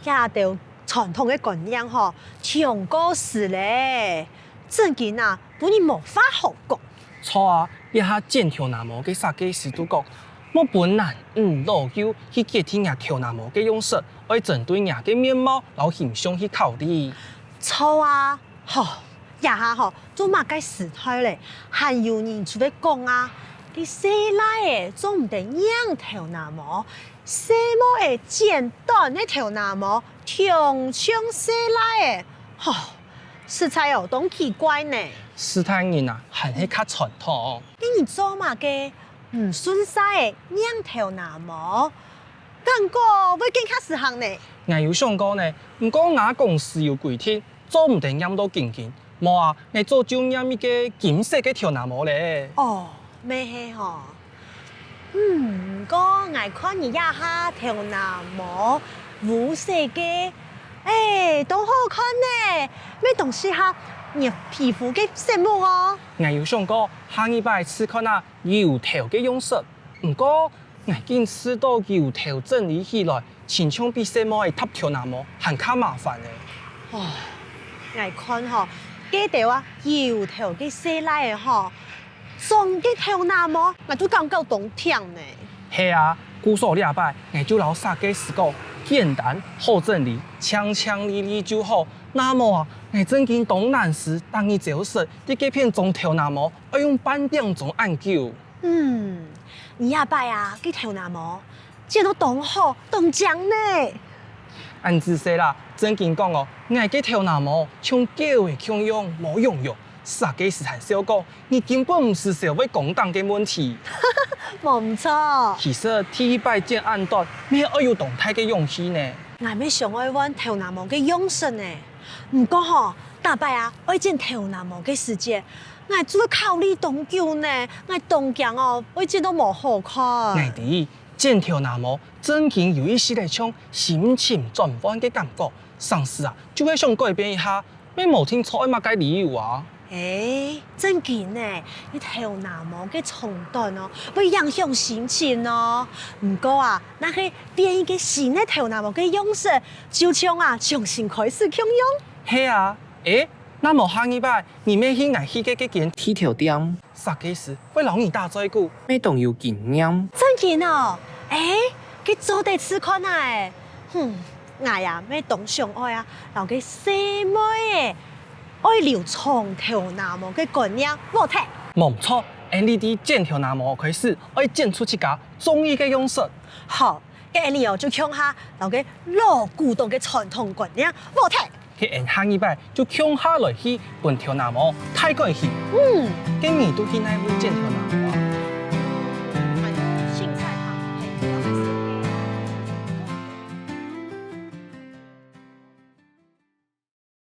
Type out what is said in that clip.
家條傳統嘅觀念吼，長過時咧，真緊啊，本人無法好講。錯啊！一下剪條拿毛嘅設計師都講，我本人老幼去決定伢條拿毛嘅樣式，愛針對伢嘅面貌、老形象去考慮。錯啊！一下做乜嘅時代咧，還有人出嚟講啊，啲細奶誒做唔定養條拿毛，細毛誒剪短嘅條拿毛，長像細奶誒，實在有當奇怪呢。斯坦人啊，還係較傳統。你做乜嘅唔順勢誒養條拿毛，感覺會更加實行呢？我有想過呢，不過我公司有規定，做唔定養到緊緊。冇啊，你做就養一個金色嘅條拿毛咧。咩係吼？不過我看你一下條拿毛無色嘅，都好看呢。咩東西哈？你皮膚嘅色目哦。我有想過下一擺試看下油頭嘅樣式，不過我見試到油頭整理起來，親像比細毛嘅搭條拿毛還較麻煩咧。我看吼。記得啊，油頭嘅細奶嘅吼，裝嘅條拿毛，我都感覺冬天呢。係啊，故所禮拜，我就老設計師講，簡單好整理，強強利利就好。那麼啊，我正經東南時，當你就是啲幾片裝條拿毛，要用半點鐘按久。你禮拜啊，嘅條拿毛，剪到當好當將呢。按自說啦，正經講哦，我嘅條拿毛像狗嘅腔樣，冇用用。設計師還笑講，你根本唔是社會公道嘅問題。冇錯。其實第一擺剪按短，咩要有動態嘅勇氣呢？我咪想愛玩條拿毛嘅樣式呢。唔過吼，大擺啊，愛剪條拿毛嘅時節，我做考慮當久呢。我當講哦，愛剪都冇好看。我哋剪條拿毛，正經有一些嚟像心情轉換嘅感覺。上司啊，就會想改變一下，咩冇聽錯乜嘅理由啊？真緊呢，你條拿毛嘅長短哦，會影響心情哦。唔過啊，那係變一個新嘅條拿毛嘅樣式，就像啊重新開始享用。係啊，那麼下一擺，你咩去挨去嘅間剃頭店？設計師會留你大嘴骨，咩都有經驗。真緊哦，佢做得吃看啊！我呀咩當上愛啊，留個細妹愛留長條拿毛嘅觀念，冇錯。冇錯，你哋剪條拿毛開始，愛剪出一個中意嘅樣式。好，嘅你就強下留個老古董嘅傳統觀念，冇錯。佢下一擺就強下來去，本條拿毛太過去。嘅你都去哪位剪條拿毛？